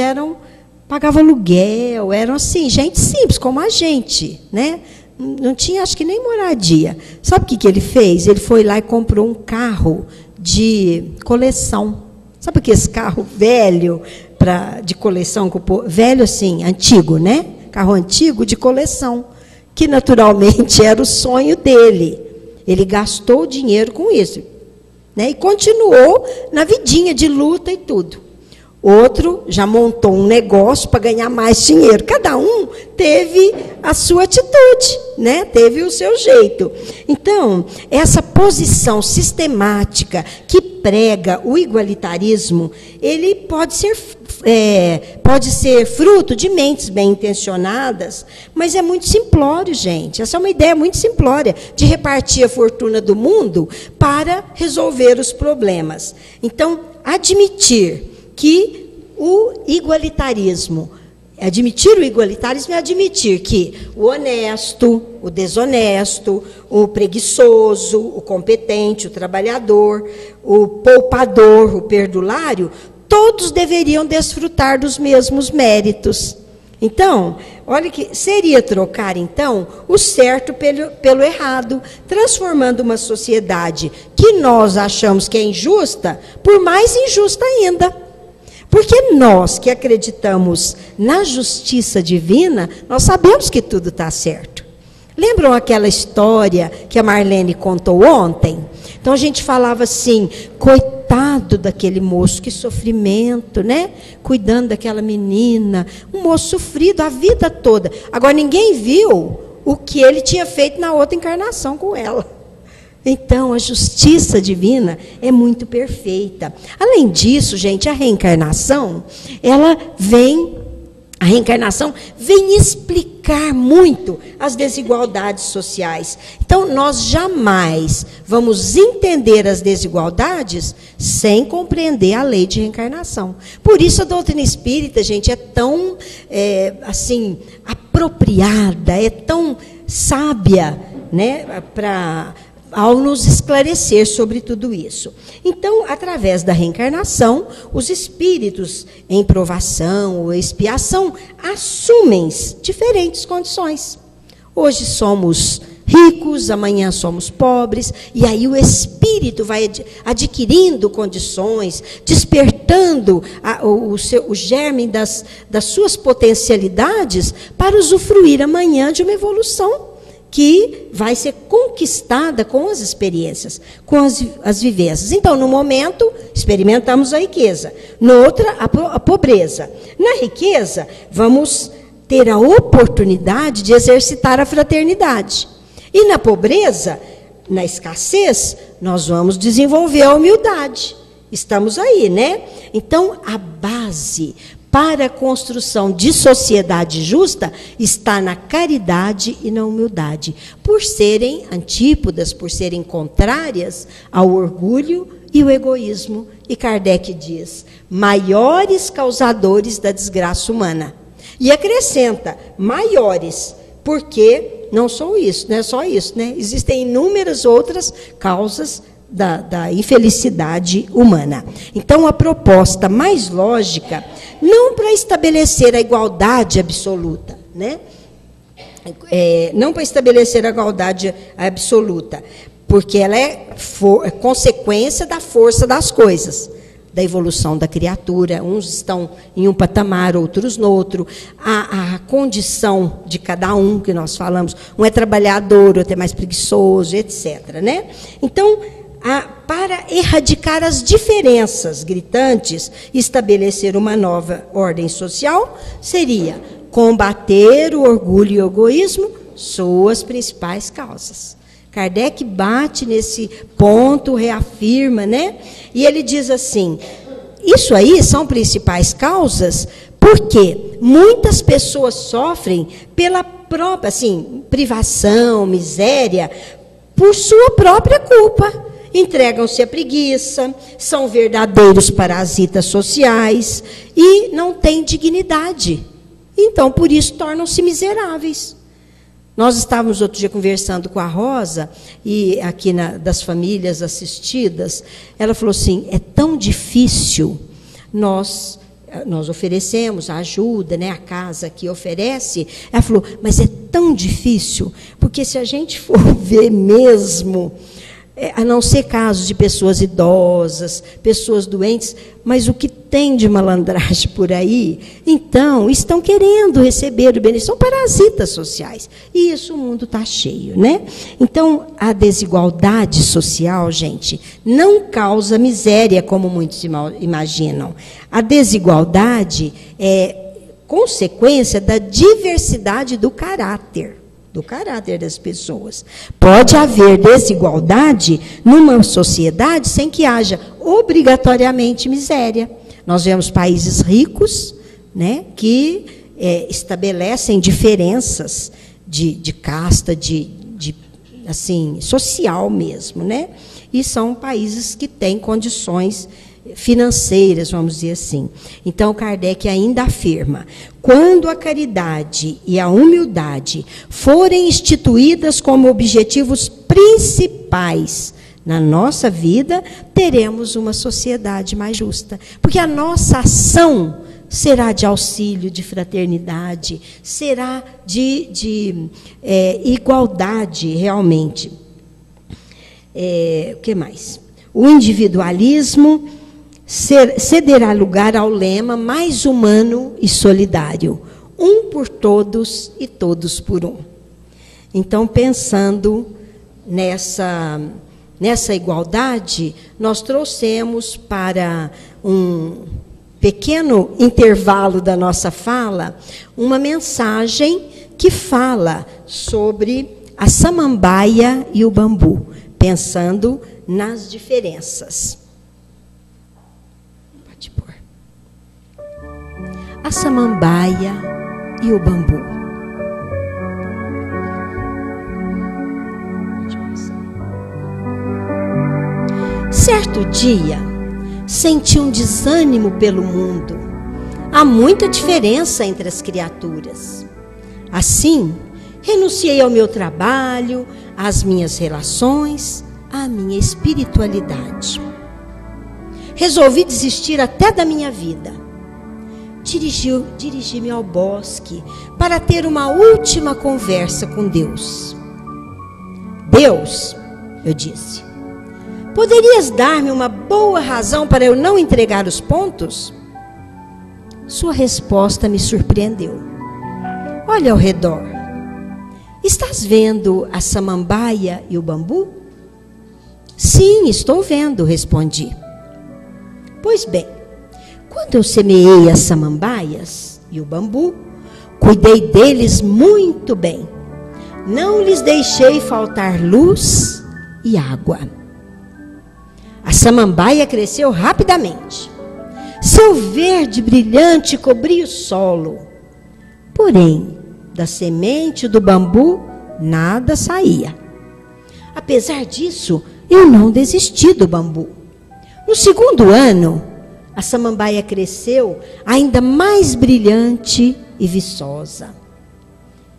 pagavam aluguel, eram assim, gente simples, como a gente, né? Não tinha, acho que nem moradia. Sabe o que ele fez? Ele foi lá e comprou um carro de coleção. Sabe esse carro velho de coleção? Velho assim, antigo, né? Carro antigo de coleção, que naturalmente era o sonho dele. Ele gastou dinheiro com isso, né? E continuou na vidinha de luta e tudo. Outro já montou um negócio para ganhar mais dinheiro. Cada um teve a sua atitude, né? Teve o seu jeito. Então, essa posição sistemática que prega o igualitarismo, ele pode ser fruto de mentes bem intencionadas, mas é muito simplório, gente. Essa é uma ideia muito simplória, de repartir a fortuna do mundo para resolver os problemas. Então, admitir que admitir o igualitarismo é admitir que o honesto, o desonesto, o preguiçoso, o competente, o trabalhador, o poupador, o perdulário, todos deveriam desfrutar dos mesmos méritos. Então, olha que seria trocar, então, o certo pelo errado, transformando uma sociedade que nós achamos que é injusta, por mais injusta ainda. Porque nós que acreditamos na justiça divina, nós sabemos que tudo está certo. Lembram aquela história que a Marlene contou ontem? Então a gente falava assim, coitado daquele moço, que sofrimento, né? Cuidando daquela menina, um moço sofrido a vida toda. Agora ninguém viu o que ele tinha feito na outra encarnação com ela. Então, a justiça divina é muito perfeita. Além disso, gente, a reencarnação vem explicar muito as desigualdades sociais. Então, nós jamais vamos entender as desigualdades sem compreender a lei de reencarnação. Por isso, a doutrina espírita, gente, é tão assim, apropriada, é tão sábia, né, ao nos esclarecer sobre tudo isso. Então, através da reencarnação, os espíritos em provação ou expiação assumem diferentes condições. Hoje somos ricos, amanhã somos pobres, e aí o espírito vai adquirindo condições, despertando o germe das suas potencialidades para usufruir amanhã de uma evolução que vai ser conquistada com as experiências, com as vivências. Então, no momento, experimentamos a riqueza. No outro, a pobreza. Na riqueza, vamos ter a oportunidade de exercitar a fraternidade. E na pobreza, na escassez, nós vamos desenvolver a humildade. Estamos aí, né? Então, a base para a construção de sociedade justa está na caridade e na humildade, por serem antípodas, por serem contrárias ao orgulho e o egoísmo. E Kardec diz, maiores causadores da desgraça humana. E acrescenta, maiores, porque não só isso, não é só isso, né? Existem inúmeras outras causas da infelicidade humana. Então, a proposta mais lógica, não para estabelecer a igualdade absoluta, né? Não para estabelecer a igualdade absoluta, porque ela é consequência da força das coisas, da evolução da criatura. Uns estão em um patamar, outros no outro. A condição de cada um, que nós falamos, um é trabalhador, outro é mais preguiçoso, etc., né? Então, para erradicar as diferenças gritantes e estabelecer uma nova ordem social, seria combater o orgulho e o egoísmo, suas principais causas. Kardec bate nesse ponto, reafirma, né? E ele diz assim, isso aí são principais causas porque muitas pessoas sofrem pela própria, assim, privação, miséria, por sua própria culpa. Entregam-se à preguiça, são verdadeiros parasitas sociais e não têm dignidade. Então, por isso, tornam-se miseráveis. Nós estávamos outro dia conversando com a Rosa, e aqui das famílias assistidas, ela falou assim, é tão difícil, nós oferecemos a ajuda, né, a casa que oferece, ela falou, mas é tão difícil, porque se a gente for ver mesmo, a não ser casos de pessoas idosas, pessoas doentes, mas o que tem de malandragem por aí, então, estão querendo receber o benefício, são parasitas sociais. E isso o mundo está cheio, né? Então, a desigualdade social, gente, não causa miséria, como muitos imaginam. A desigualdade é consequência da diversidade do caráter das pessoas. Pode haver desigualdade numa sociedade sem que haja obrigatoriamente miséria. Nós vemos países ricos, né, que estabelecem diferenças de casta, assim, social mesmo, né? E são países que têm condições financeiras, vamos dizer assim. Então, Kardec ainda afirma, quando a caridade e a humildade forem instituídas como objetivos principais na nossa vida, teremos uma sociedade mais justa. Porque a nossa ação será de auxílio, de fraternidade, será de igualdade, realmente. O que mais? O individualismo cederá lugar ao lema mais humano e solidário, um por todos e todos por um. Então, pensando nessa igualdade, nós trouxemos para um pequeno intervalo da nossa fala uma mensagem que fala sobre a samambaia e o bambu, pensando nas diferenças. A samambaia e o bambu. Certo dia, senti um desânimo pelo mundo. Há muita diferença entre as criaturas. Assim, Renunciei ao meu trabalho, às minhas relações, à minha espiritualidade. Resolvi desistir até da minha vida. Dirigi-me ao bosque para ter uma última conversa com Deus. Deus, eu disse, poderias dar-me uma boa razão para eu não entregar os pontos? Sua resposta me surpreendeu. Olha ao redor. Estás vendo a samambaia e o bambu? Sim, estou vendo, respondi. Pois bem, quando eu semeei as samambaias e o bambu, cuidei deles muito bem. Não lhes deixei faltar luz e água. A samambaia cresceu rapidamente. Seu verde brilhante cobria o solo. Porém, da semente do bambu, nada saía. Apesar disso, eu não desisti do bambu. No segundo ano, a samambaia cresceu ainda mais brilhante e viçosa.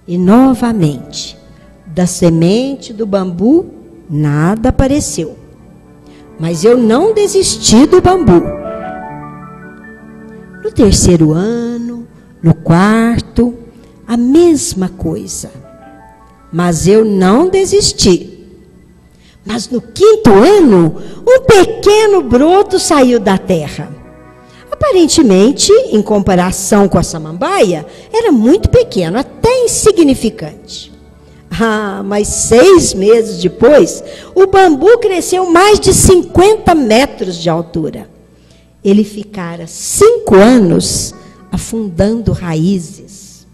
E novamente, da semente do bambu, nada apareceu. Mas eu não desisti do bambu. No terceiro ano, no quarto, a mesma coisa. Mas eu não desisti. Mas no quinto ano, um pequeno broto saiu da terra. Aparentemente, em comparação com a samambaia, era muito pequeno, até insignificante. Mas 6 meses depois, o bambu cresceu mais de 50 metros de altura. Ele ficara 5 anos afundando raízes.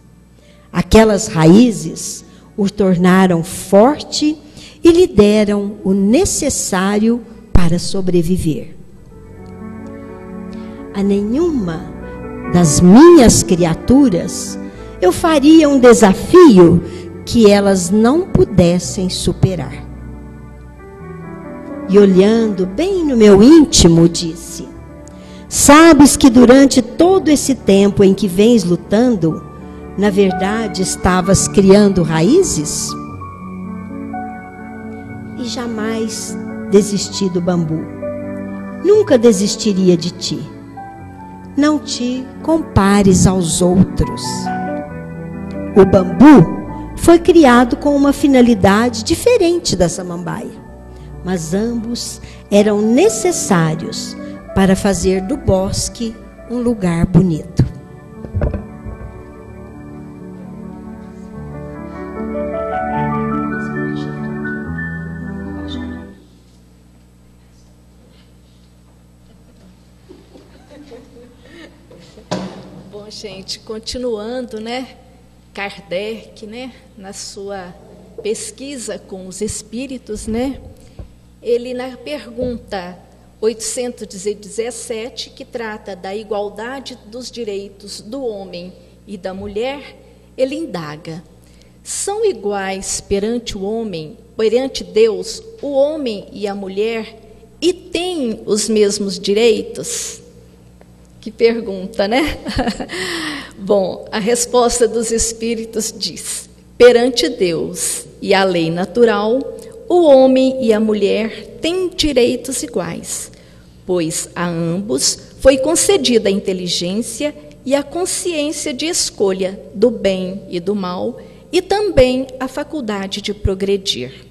Aquelas raízes o tornaram forte e lhe deram o necessário para sobreviver. A nenhuma das minhas criaturas eu faria um desafio que elas não pudessem superar. E olhando bem no meu íntimo, disse: sabes que durante todo esse tempo em que vens lutando, na verdade estavas criando raízes? E jamais desisti do bambu. Nunca desistiria de ti. Não te compares aos outros. O bambu foi criado com uma finalidade diferente da samambaia, mas ambos eram necessários para fazer do bosque um lugar bonito. Bom, gente, continuando, Kardec, na sua pesquisa com os espíritos, ele na pergunta 817, que trata da igualdade dos direitos do homem e da mulher, ele indaga: são iguais perante o homem, perante Deus, o homem e a mulher, e têm os mesmos direitos? Que pergunta, Bom, a resposta dos espíritos diz: perante Deus e a lei natural, o homem e a mulher têm direitos iguais, pois a ambos foi concedida a inteligência e a consciência de escolha do bem e do mal, e também a faculdade de progredir.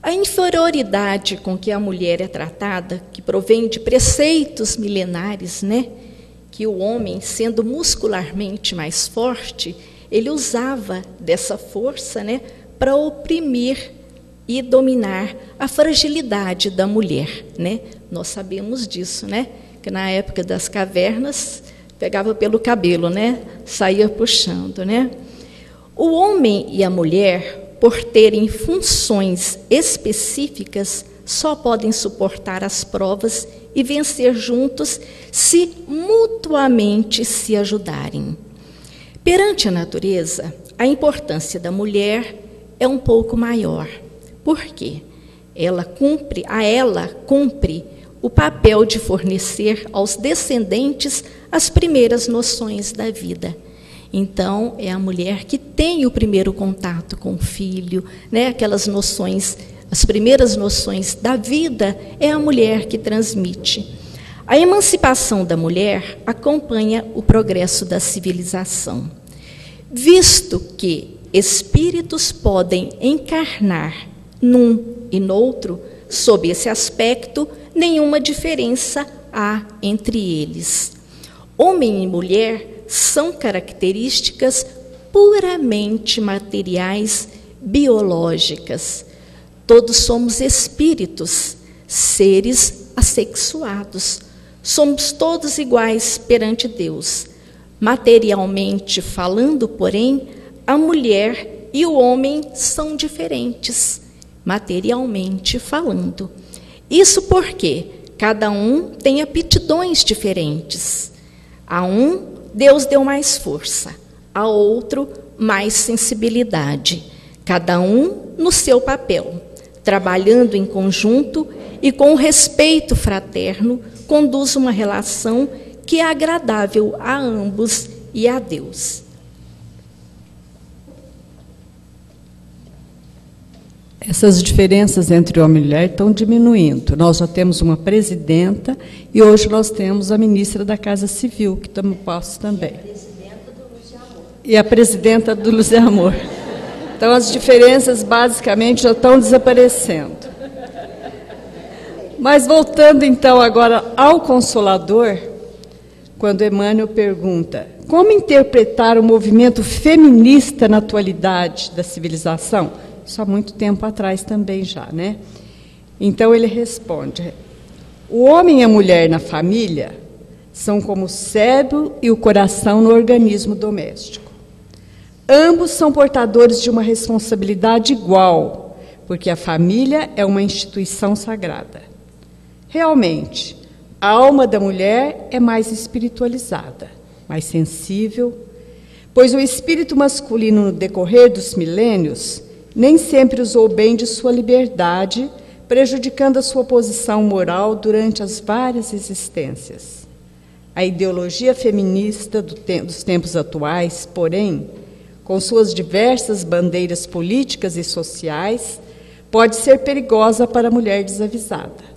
A inferioridade com que a mulher é tratada, que provém de preceitos milenares, que o homem, sendo muscularmente mais forte, ele usava dessa força, para oprimir e dominar a fragilidade da mulher, Nós sabemos disso, que na época das cavernas pegava pelo cabelo, saía puxando, O homem e a mulher, por terem funções específicas, só podem suportar as provas e vencer juntos se mutuamente se ajudarem. Perante a natureza, a importância da mulher é um pouco maior. Por quê? Ela cumpre o papel de fornecer aos descendentes as primeiras noções da vida. Então, é a mulher que tem o primeiro contato com o filho, né? Aquelas noções, as primeiras noções da vida, é a mulher que transmite. A emancipação da mulher acompanha o progresso da civilização, visto que espíritos podem encarnar num e noutro, sob esse aspecto, nenhuma diferença há entre eles. Homem e mulher são características puramente materiais, biológicas. Todos somos espíritos, seres assexuados. Somos todos iguais perante Deus. Materialmente falando, porém, a mulher e o homem são diferentes, materialmente falando. Isso porque cada um tem aptidões diferentes. A um, Deus deu mais força, a outro, mais sensibilidade. Cada um no seu papel, trabalhando em conjunto e com respeito fraterno, conduz uma relação que é agradável a ambos e a Deus. Essas diferenças entre homem e mulher estão diminuindo. Nós já temos uma presidenta e hoje nós temos a ministra da Casa Civil, que tomou posse também. E a presidenta do Luz e Amor. Então, as diferenças basicamente já estão desaparecendo. Mas voltando então agora ao Consolador, quando Emmanuel pergunta: como interpretar o movimento feminista na atualidade da civilização? Isso há muito tempo atrás também já, né? Então ele responde: o homem e a mulher na família são como o cérebro e o coração no organismo doméstico. Ambos são portadores de uma responsabilidade igual, porque a família é uma instituição sagrada. Realmente, a alma da mulher é mais espiritualizada, mais sensível, pois o espírito masculino, no decorrer dos milênios, nem sempre usou bem de sua liberdade, prejudicando a sua posição moral durante as várias existências. A ideologia feminista dos tempos atuais, porém, com suas diversas bandeiras políticas e sociais, pode ser perigosa para a mulher desavisada.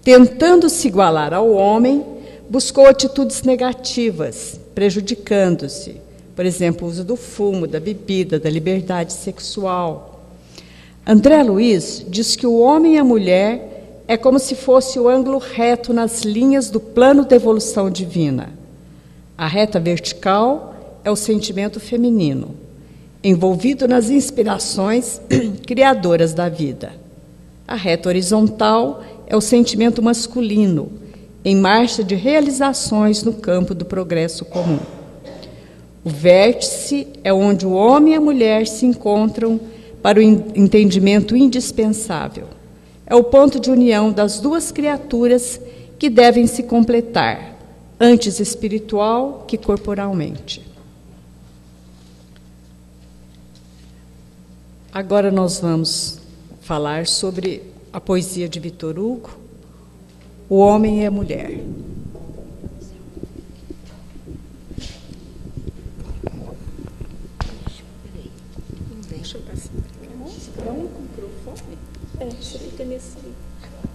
Tentando se igualar ao homem, buscou atitudes negativas, prejudicando-se. Por exemplo, o uso do fumo, da bebida, da liberdade sexual. André Luiz diz que o homem e a mulher é como se fosse o ângulo reto nas linhas do plano da evolução divina. A reta vertical é o sentimento feminino, envolvido nas inspirações criadoras da vida. A reta horizontal é o sentimento masculino, em marcha de realizações no campo do progresso comum. O vértice é onde o homem e a mulher se encontram para o entendimento indispensável. É o ponto de união das duas criaturas que devem se completar, antes espiritual que corporalmente. Agora nós vamos falar sobre a poesia de Vitor Hugo, O Homem e a Mulher. Deixa eu passar. Nossa, dá um microfone? É, você fica nesse aí.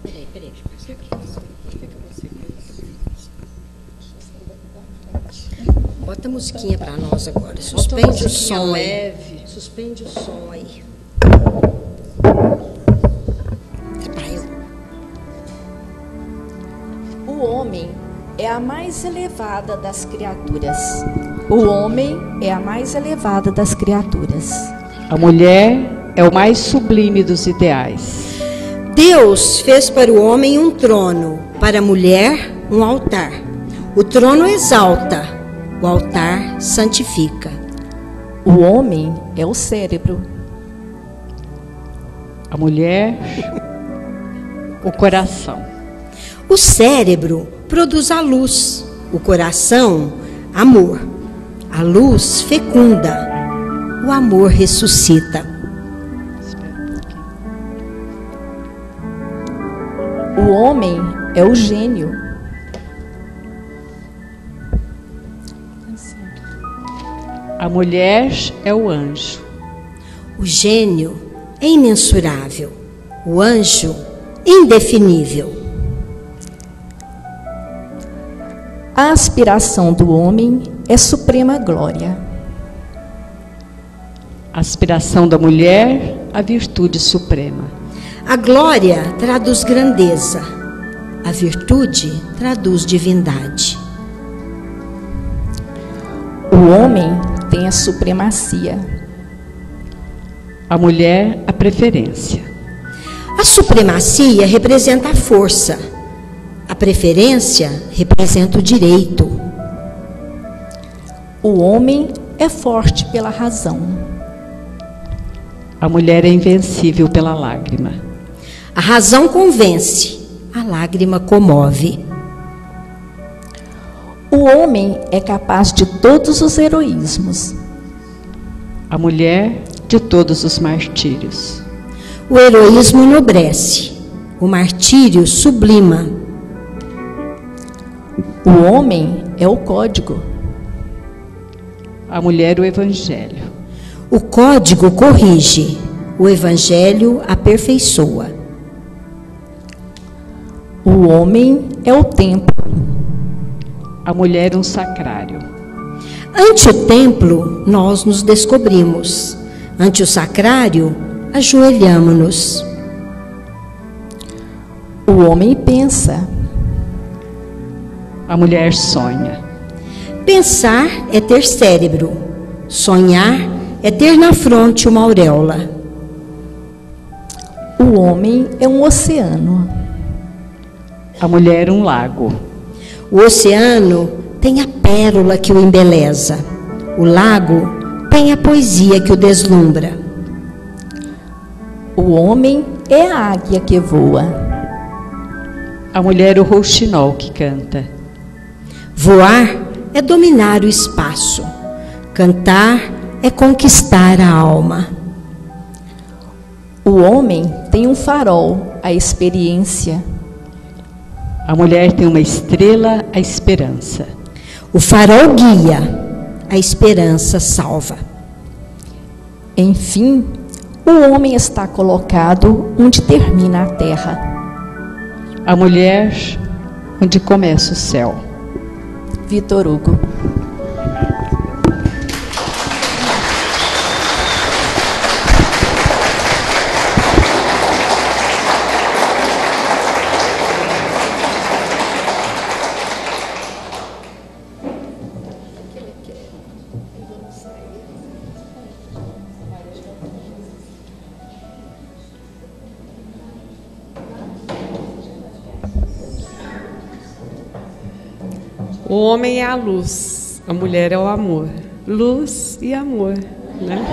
Peraí, deixa eu passar aqui. Fica você aqui. Bota a musiquinha para nós agora. Suspende o som leve. Suspende o som aí. É para eu. O homem é a mais elevada das criaturas. O homem é a mais elevada das criaturas. A mulher é o mais sublime dos ideais. Deus fez para o homem um trono, para a mulher um altar. O trono exalta, o altar santifica. O homem é o cérebro. A mulher, o coração. O cérebro produz a luz, o coração, amor. A luz fecunda, o amor ressuscita. O homem é o gênio. A mulher é o anjo. O gênio é imensurável, o anjo indefinível. A aspiração do homem é suprema glória. A aspiração da mulher, a virtude suprema. A glória traduz grandeza, a virtude traduz divindade. O homem tem a supremacia. A mulher, a preferência. A supremacia representa a força, a preferência representa o direito. O homem é forte pela razão. A mulher é invencível pela lágrima. A razão convence, a lágrima comove. O homem é capaz de todos os heroísmos. A mulher, de todos os martírios. O heroísmo enobrece, o martírio sublima. O homem é o código. A mulher, o evangelho. O código corrige, o evangelho aperfeiçoa. O homem é o templo. A mulher, um sacrário. Ante o templo, nós nos descobrimos. Ante o sacrário, ajoelhamo-nos. O homem pensa. A mulher sonha. Pensar é ter cérebro. Sonhar é ter na fronte uma auréola. O homem é um oceano. A mulher, um lago. O oceano tem a pérola que o embeleza. O lago tem a poesia que o deslumbra. O homem é a águia que voa. A mulher, o rouxinol que canta. Voar é dominar o espaço. Cantar é conquistar a alma. O homem tem um farol, a experiência. A mulher tem uma estrela, a esperança. O farol guia, a esperança salva. Enfim, o homem está colocado onde termina a terra. A mulher, onde começa o céu. Vitor Hugo. O homem é a luz, a mulher é o amor. Luz e amor, né?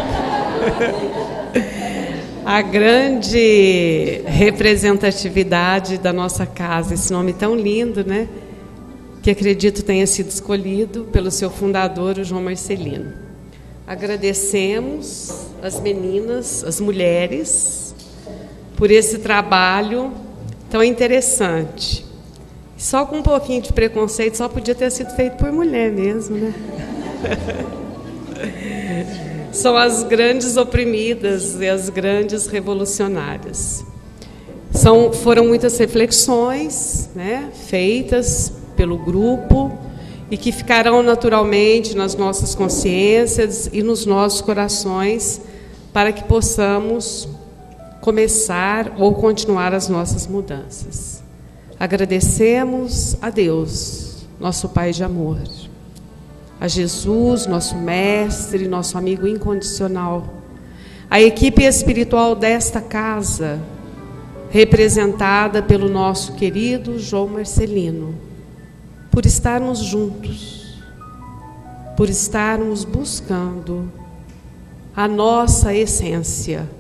A grande representatividade da nossa casa, esse nome tão lindo, né? Que acredito tenha sido escolhido pelo seu fundador, o João Marcelino. Agradecemos as meninas, as mulheres, por esse trabalho tão interessante. Só com um pouquinho de preconceito, só podia ter sido feito por mulher mesmo, né? São as grandes oprimidas e as grandes revolucionárias. Foram muitas reflexões, né, feitas pelo grupo e que ficarão naturalmente nas nossas consciências e nos nossos corações para que possamos começar ou continuar as nossas mudanças. Agradecemos a Deus, nosso Pai de amor, a Jesus, nosso mestre, nosso amigo incondicional, a equipe espiritual desta casa, representada pelo nosso querido João Marcelino, por estarmos juntos, por estarmos buscando a nossa essência,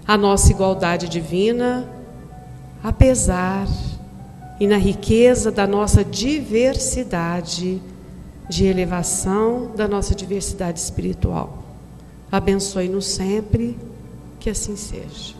a nossa igualdade divina, apesar e na riqueza da nossa diversidade de elevação, da nossa diversidade espiritual. Abençoe-nos sempre, que assim seja.